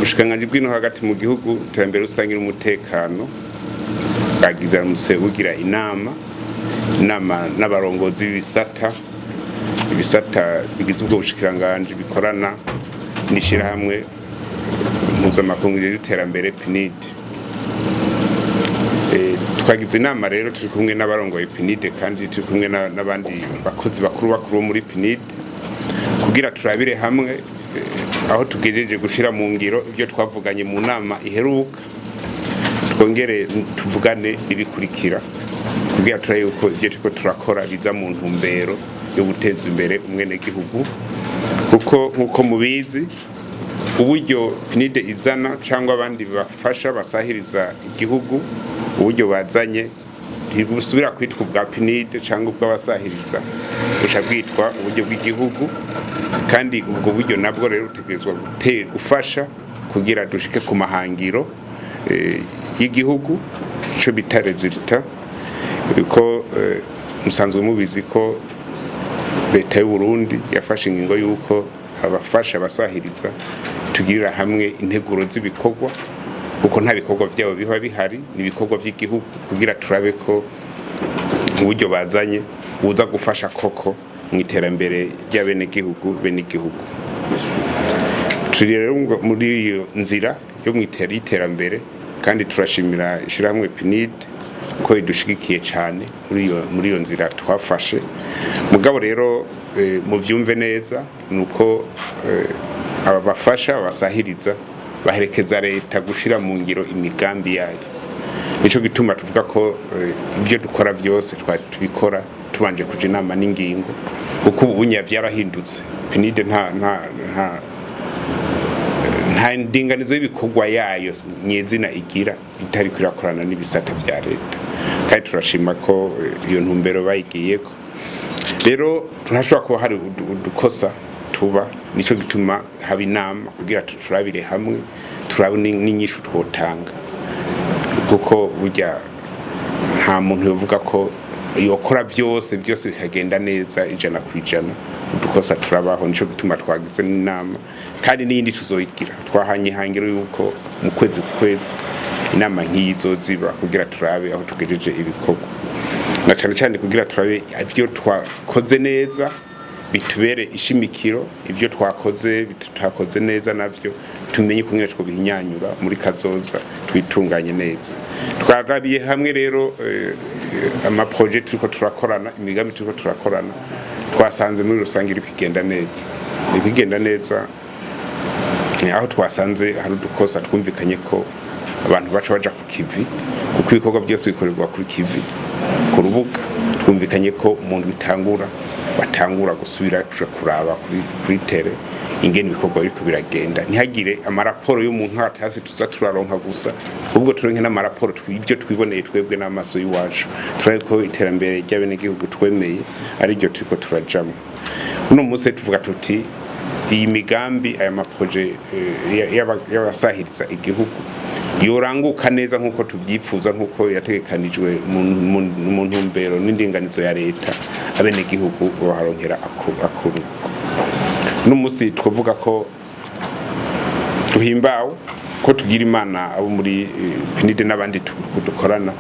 Ubushikiranganji bw'ino hagati mu gihugu iterambere rusange n'umutekano bagize bugira inama n'abarongozi b'ibisata bigize ubwo bushikiranganji bikorana n'ishirahamwe mpuzamakungu ry'iterambere PNID. Twagize inama rero turi kumwe n'abarongoye PNID kandi turi kumwe n'abandi bakozi bakuru muri PNID kugira turabire hamwe aho tugejeje gushira mu ngiro ibyo twavuganye mu nama iheruka, twongere tuvugane ibikurikira kugira turaye uko ibyo turiko turakora biza mu ntumbero yo guteza imbere umwene gihugu, kuko nkuko mubizi uburyo PNID izana cyangwa abandi bafasha basahiriza igihugu, uburyo bazanye ntibusubira kwitwa bwa PNID cyangwa bw'abasahiriza, busha bwitwa uburyo bw'igihugu, kandi ubwo buryo nabwo rero utegerezwa gufasha kugira dushike ku mahangiro y'igihugu cyo bita resultat, ko musanzwe mubizi ko leta y'Uburundi yafashe ingingo yuko abafasha basahiriza tugirira hamwe integuro z'ibikorwa, kuko nta bikorwa byabo biba bihari, ni ibikorwa by'igihugu, kugira turabe ko uburyo bazanye buza gufasha koko mu iterambere ry'abene gihugu bene igihugu. Turi rero muri iyo nzira yo mu iterambere, kandi turashimira ishirahamwe PNID ko idushigikiye cyane muri iyo nzira twafashe. Mugabo rero mu byumve neza nuko abafasha basahiriza baherekeza leta gushira mu ngiro imigambi yayo. Nico gituma tuvuga ko ibyo dukora byose tubikora tubanje kuja inama n'ingingo, kuko ubunya byarahindutse. PNID nta ndinganizo y'ibikorwa yayo nyezina igira itari kwirakorana n'ibisata vya leta, kandi turashima ko iyo ntumbero bayigiyeko. Rero turashobora kuba hari udukosa tuba, nico gituma haba inama kugira turabire hamwe, turabe n'inyishu twotanga, kuko burya nta muntu yovuga ko yokora byose bikagenda neza 100%. Udukosa turabaho, nico gituma twagize n'inama, kandi n'iyindi tuzoyigira. Twahanye ihangiro yuko mu kwezi inama nk'izo ziba kugira turabe aho tugejeje ibikorwa, na cyane kugira turabe ibyo twakoze neza bitubere ishimikiro, ibyo tutakoze neza navyo tumenye kumwe two bihinyanyura muri kazoza twitunganye neza. Twagabiye hamwe rero amaprojet turiko turakorana, imigambi turiko turakorana, twasanze muri rusange iri kugenda neza, aho twasanze hari udukosa twumvikanye ko abantu baja ku kivi, kuko ibikorwa byose bikorerwa kuri kivi ku rubuga. Twumvikanye ko umuntu batangura gusubira kuja kuraba kuri tere ingene ibikorwa biriko biragenda, ntihagire amaraporo y'umuntu hatasi tuza turaronka gusa, ubwo turonke n'amaraporo tw'ibyo twiboneye twebwe n'amaso y'uwacu, turabe ko iterambere ry'abene gihugu twemeye ari ryo turiko turajamo. Uno munsi tuvuga tuti iyi migambi aya maproje y'abasahiriza igihugu yoranguka neza nkuko tubyifuza, nkuko yategekanijwe mu ntumbero n'indinganizo ya leta, abene gihugu baharonkera akuru. N'umunsi twavuga ko tuhimbawe ko tugira imana abo muri PNID n'abandi dukorana,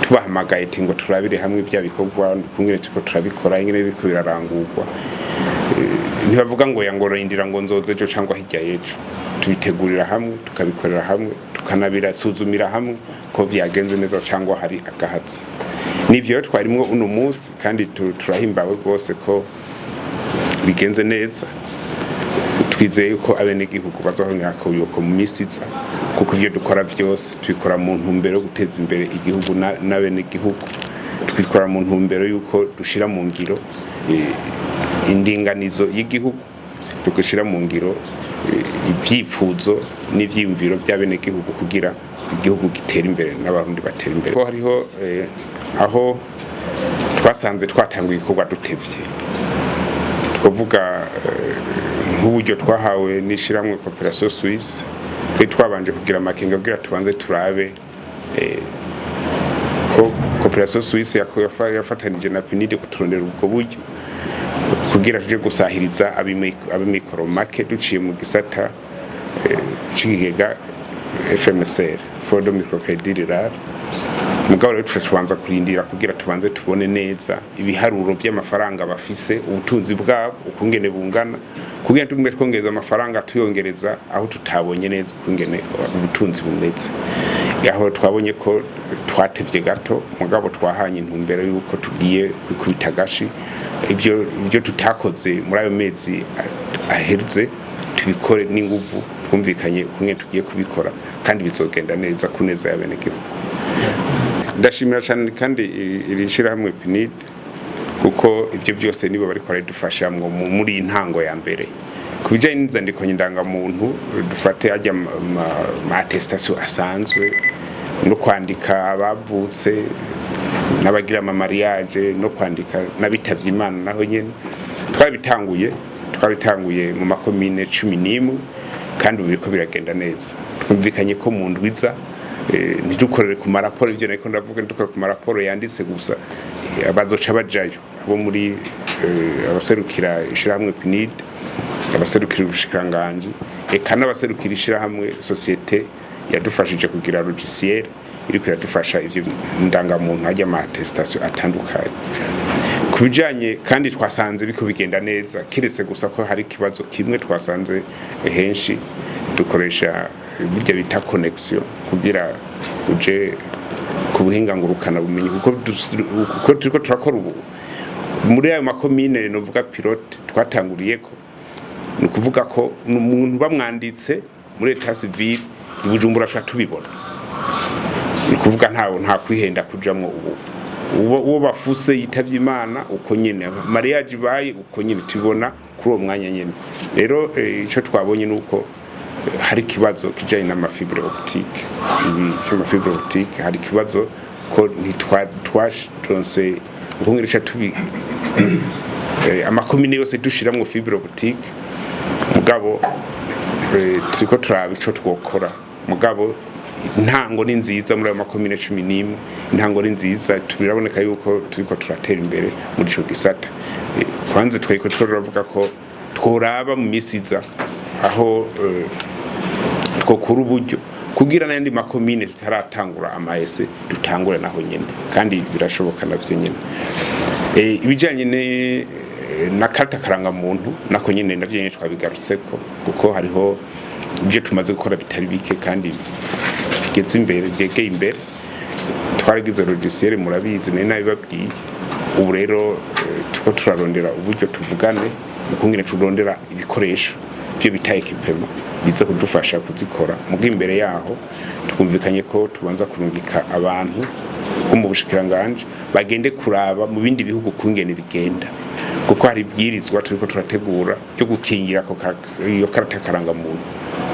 tubahamagaye ngo turabire hamwe bya bikorwa kumwe tuko turabikora ingene biko birarangurwa. Ntibavuga ngo yangorindira ngo nzoze ejo cyangwa hirya y'ejo, tubitegurira hamwe, tukabikorera hamwe, tukanabirasuzumira hamwe ko byagenze neza cyangwa hari agahatsi. N'ivyo twarimwo uno munsi, kandi turahimbawe rwose ko bigenze neza. Twizeye ko abene gihugu bazohongera ko mu misiza, kuko ibyo dukora byose tubikora mu ntumbero yo guteza imbere igihugu n'abene gihugu. Twikora mu ntumbero yuko dushira mu ngiro indinganizo y'igihugu, tugashira mu ngiro ibyifuzo n'ivyiyumviro by'abene gihugu kugira igihugu gitera imbere n'abarundi batera imbere. Ko hariho aho twasanze twatanguye ibikorwa dutevye, twavuga nk'uburyo twahawe n'ishiramwe Coopération Suisse, twabanje kugira amakenga kugira tubanze turabe ko Coopération Suisse yafatanije na PNID kuturondera ubwo buryo kugira tuje gusahiriza abimikoro make duciye mu gisata c'ikigega FMSR Fondo Microcredit Rural. Mugabo rero tubanza kurindira kugira tubanze tubone neza ibiharuro by'amafaranga bafise ubutunzi bwabo ukungene bungana kugira tugume twongeza amafaranga tuyongereza aho tutabonye neza ukungene ubutunzi bumeze. Aho twabonye ko twatevye gato mugabo twahanye intumbero yuko tugiye kwikubita gashi ibyo tutakoze muri ayo mezi aherutse tubikore n'inguvu twumvikanye kumwe tugiye kubikora kandi bizogenda neza kuneza y'abenegihugu. Ndashimira cyane kandi iri shirahamwe PNID kuko ibyo byose nibo bari kwaridufasha muri intango ya mbere kubijanye n'inzandiko ndangamuntu dufate ajya ma attestation asanzwe no kwandika abavutse n'abagira ama mariage no kwandika n'abitavye Imana naho nyene twabitanguye mu makomine 11 kandi biriko biragenda neza. Twumvikanye ko mu ndwiza ntidukorere ku maraporo ibyo nako ndavuga ndukora ku maraporo yanditse gusa abazoca bajayo abo muri abaserukira ishirahamwe PNID abaserukira Ubushikiranganji eka n'abaserukira ishirahamwe societe yadufashije kugira logiciel iri kuyadufasha ivyo ndangamuntu ajya ama attestation atandukanye kubijanye kandi twasanze biko bigenda neza kiretse gusa ko hari kibazo kimwe twasanze henshi dukoresha bijya bita connection kugira uje kubuhinga ngurukana bumenyi kuko turiko turakora ubu muri ayo makomine novuga pilote twatanguriyeko ni kuvuga ko umuntu bamwanditse muri etat civil ibujumbura sha tubibona ni kuvuga nta kwihenda kujamwo uwo bafuse yitavye Imana uko nyene mariage bayi uko nyene tubibona kuri uwo mwanya nyene. Rero ico twabonye nuko hari kibazo kijanye n'amafibre optique fibre optique hari kibazo ko ntitwashonse ukungirisha tubi amakomine yose dushiramwo fibre optique mugabo turiko turaba ico twokora mugabo intango ni nziza muri ayo makomine 11 intango ni nziza biraboneka yuko turiko turatera imbere muri ico gisata. Kwanze tweko turavuga ko tworaba mu misiza aho twokura uburyo kugira n'andi makomine tutaratangura amaese dutangura naho nyene kandi birashoboka navyo nyene. Ibijanye na karta karanga muntu nako nyene navyo nyene twabigarutseko kuko hariho ibyo tumaze gukora bitari bike kandi bigeze imbere byegeye imbere twaragize logiciel murabizi nabibabwiye ubu rero tuko turarondera uburyo tuvugane ukungene turondera ibikoresho byo bita ekipema biza kudufasha kuzikora mugo imbere yaho twumvikanye ko tubanza kurungika abantu bo mu Bushikiranganji bagende kuraba mu bindi bihugu kungene bigenda kuko hari bwirizwa turiko turategura byo gukingira ko iyo karata karanga muntu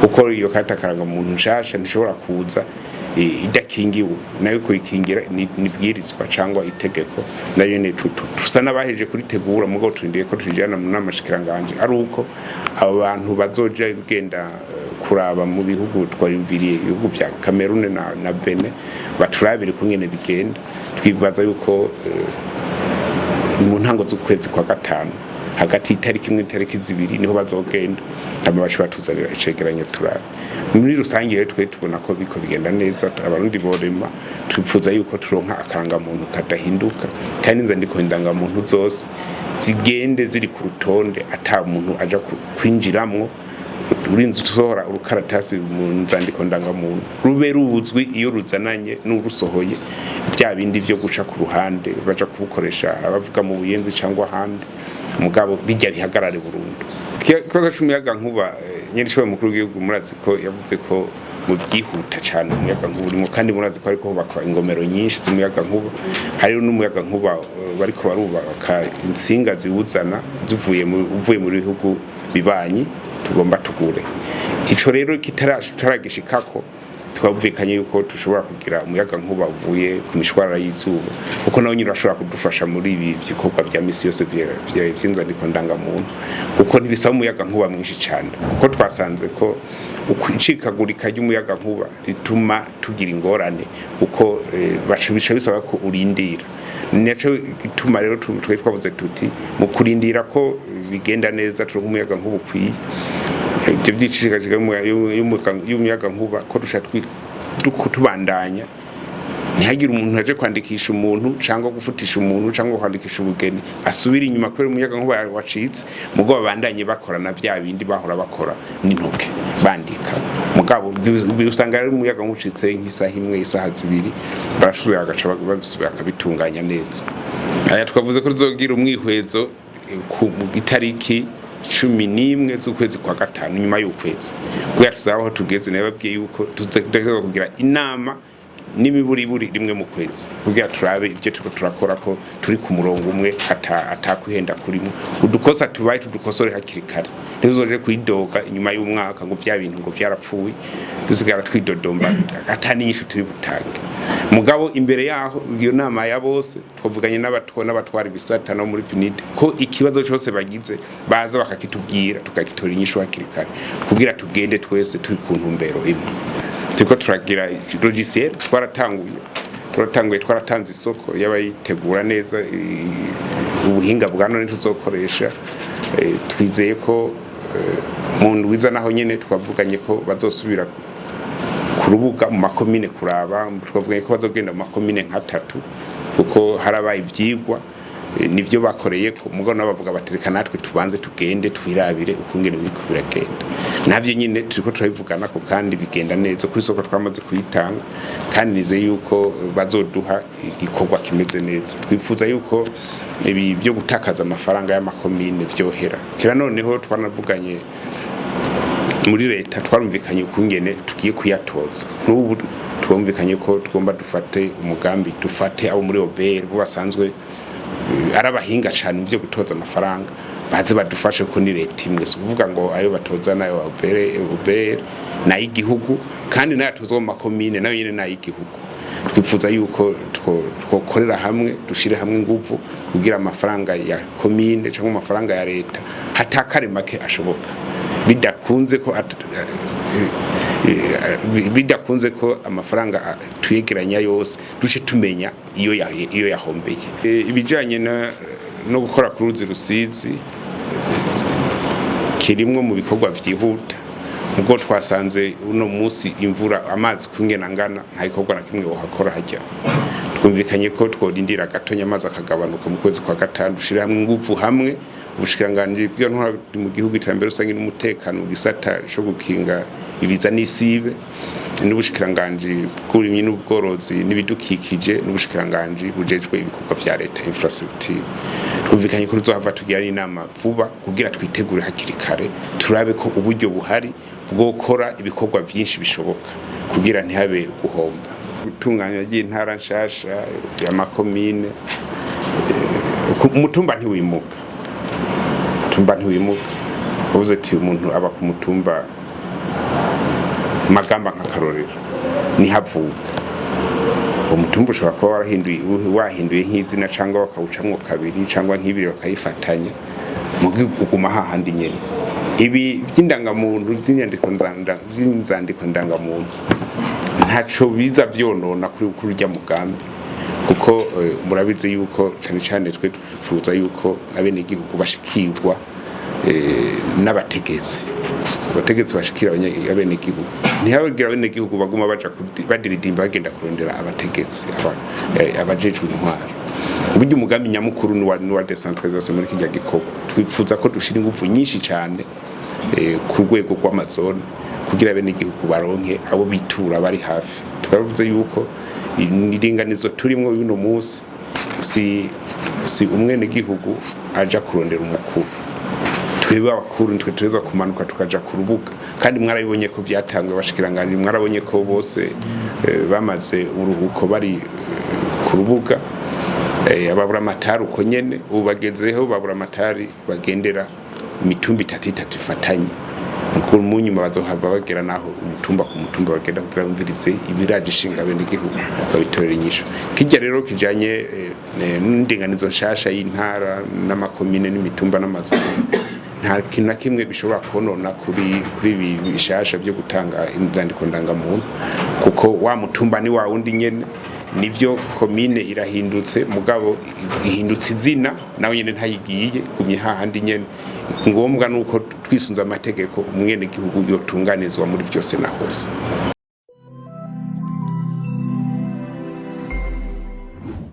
uko iyo karata karanga muntu nshasha ntishobora kuza idakingiwe nayo kuyikingira ni bwirizwa cyangwa itegeko nayo ne tusa nabaheje kuritegura mugo turindiye ko tujyana mu namashikiranganje ari uko abo bantu bazoja genda kuraba mu bihugu twayumviriye ibihugu bya Cameroon na Benin baturabire kungene bigenda twibaza yuko mu ntango z'ukwezi kwa gatanu hagati itariki imwe itariki zibiri niho bazogenda hama bashobora tuzanira icegeranyo turabe muri rusange rero twe tubona ko biko bigenda neza abarundi borema tupfuza yuko turonka akanga muntu kadahinduka kandi inzandiko ndangamuntu zose zigende ziri ku rutonde ata muntu aja kwinjiramwo urinze usohora urukaratasi mu nzandiko ndangamuntu rube ruzwi iyo ruzananye n'urusohoye bya bindi byo guca ku ruhande baja kubukoresha abavuga mu buyenzi cyangwa handi mugabo bijya bihagarare burundu. Kibazo cy'umuyaga nkuba nyeri showe mukuru w'igihugu murazi ko yavuze ko mu byihuta cyane umuyaga nkuba urimo kandi murazi ko ariko bakwa ingomero nyinshi z'umuyaga nkuba hari n'umuyaga nkuba bariko barubaka insinga ziwuzana uvuye mu bihugu bibanyi tugomba tugure ico rero kitaragishikako twabvikanye yuko tushobora kugira umuyaga nkuba uvuye ku mishwara y'izuba kuko nawo nyine bashobora kudufasha muri ibi bikorwa bya misi yose by'inzandiko ndangamuntu kuko ntibisaba umuyaga nkuba mwinshi cyane kuko twasanze ko ukwicikagurika ry'umuyaga nkuba rituma tugira ingorane kuko bashobisha bisaba ko urindira nico ituma rero twavuze tuti mu kurindira ko bigenda neza turonka umuyaga nkuba ukwiye ibyo byicishikaje y'umuyaga nkuba ko tubandanya ntihagire umuntu aje kwandikisha umuntu cyangwa gufutisha umuntu cyangwa kwandikisha ubugeni asubira inyuma kubera umuyaga nkuba wacitse mugo babandanye bakorana bya bindi bahora bakora n'intoke bandika mugabo usanga ari umuyaga nkucitse nk'isaha imwe isaha zibiri barashobora agaca babisubira akabitunganya neza aya twavuze ko tuzogira umwihwezo ku itariki 11 z'ukwezi kwa gatanu nyuma y'ukwezi kugira tuzabaho tugeze nababwiye yuko tuzategeka kugira inama n'imiburiburi rimwe mu kwezi kugira turabe ibyo turiko turakora ko turi ku murongo umwe atakwihenda kurimo udukosa tubaye tudukosore hakiri kare ntizoje kwidoga inyuma y'umwaka ngo bya bintu ngo byarapfuye dusigara twidodomba ataninyishu turi butange mugabo imbere yaho iyo nama ya bose twavuganye n'abatwara ibisata no muri PNID ko ikibazo cyose bagize baza bakakitubwira tukagitora inyishu hakiri kare kugira tugende twese turi ku ntumbero imwe turiko turagira logiciel twaratanze isoko y'abayitegura neza ubuhinga bwa none tuzokoresha twizeye ko mu ndwiza naho nyene twavuganye ko bazosubira ku rubuga mu makomine kuraba twavuganye ko bazogenda mu makomine nka 3 kuko harabaye ivyigwa nivyo bakoreye ko mugo nabavuga batereka natwe tubanze tugende twirabire ukungene biko biragenda navyo nyine turiko turabivugana ko kandi bigenda neza kuri soko twamaze kuyitanga kandi nize yuko bazoduha igikorwa kimeze neza twifuza yuko ibi byo gutakaza amafaranga y'amakomine vyohera kira noneho twanavuganye muri leta twarumvikanye ukungene tugiye kuyatoza n'ubu twumvikanye ko tugomba dufate umugambi dufate abo muri OBR bo basanzwe arabahinga cyane byo gutoza amafaranga baze badufashe ko ni leta imwe kuvuga ngo ayo batoza nayo OBR na igihugu kandi nayo tuzo mu makomine nayo nyine na igihugu twifuza yuko twokorera hamwe dushire hamwe nguvu kugira amafaranga ya komine cyangwa amafaranga ya leta hatakare make ashoboka bidakunze ko amafaranga tuyegeranya yose duce tumenya iyo yahombeye ibijanye no gukora ku ruzi rusizi kirimwo mu bikorwa vyihuta ubwo twasanze uno munsi imvura amazi kungena ngana nta gikorwa na kimwe wohakora hajya twumvikanye ko twodindira gatonya amazi akagabanuka mu kwezi kwa gatanu dushira hamwe nguvu hamwe Ubushikiranganji bw'intwaro mu gihugu iterambere rusange n'umutekano gisata cyo gukinga ibiza n'isibe n'Ubushikiranganji bw'uburimyi n'ubworozi n'ibidukikije n'Ubushikiranganji bujejwe ibikorwa vya leta infrastructure twumvikanye ko tuzohava tugira inama vuba kugira twitegure hakiri kare turabe ko uburyo buhari bwo gukora ibikorwa byinshi bishoboka kugira ntihabe guhomba gutunganya y'intara nshasha ya makomine umutumba ntiwimuka ubuze ati umuntu aba ku mutumba magamba nk'akarorero nihavuka umutumba ushobora kuba wahinduye nk'izina cyangwa bakawucamwo kabiri cyangwa nk'ibiri bakayifatanya mu kuguma hahandi nyene ibi by'indangamuntu by'inzandiko ndangamuntu ntaco biza vyonona kuri urya mugambi kuko murabize yuko cyane cyane twe twifuza yuko abene gihugu bashikirwa n'abategetsi bashikira abene gihugu ntihabagira abene gihugu baguma baja badiridimba bagenda kurondera abategetsi abajejwe intwaro uburyo umugambi nyamukuru ni wa decentralisation muri kijya gikorwa twifuza ko dushira ingufu nyinshi cyane ku rwego rw'amazone kugira abene gihugu baronke abo bitura bari hafi twavuze yuko iringanizo turimo uno munsi si umwene gihugu aja kurondera umukuru twebwe abakuru nitwe tuza kumanuka tukaja ku rubuga kandi mwarabibonye ko vyatangwe Ubushikiranganji mwarabonye ko bose bamaze uruhuko bari ku rubuga ababura amatari uko nyene ubu bagezeho babura amatari bagendera imitumba itatu ifatanye mukuru mu nyuma bazohava bagera naho umutumba ku mutumba bagenda kugira bumvirize ibiraje ishinga bene igihugu babitorera inyisho kijya rero kijanye n'indinganizo nshasha y'intara n'amakomine n'imitumba n'amazone nta kintu na kimwe bishobora konona kuri bishasha byo gutanga inzandiko ndangamuntu kuko wa mutumba ni wa wundi nyene nivyo komine irahindutse mugabo ihindutse izina nawe nyene ntayigiye gumye hahandi nyene ngombwa nuko twisunza amategeko umwene gihugu yotunganizwa muri byose na hose.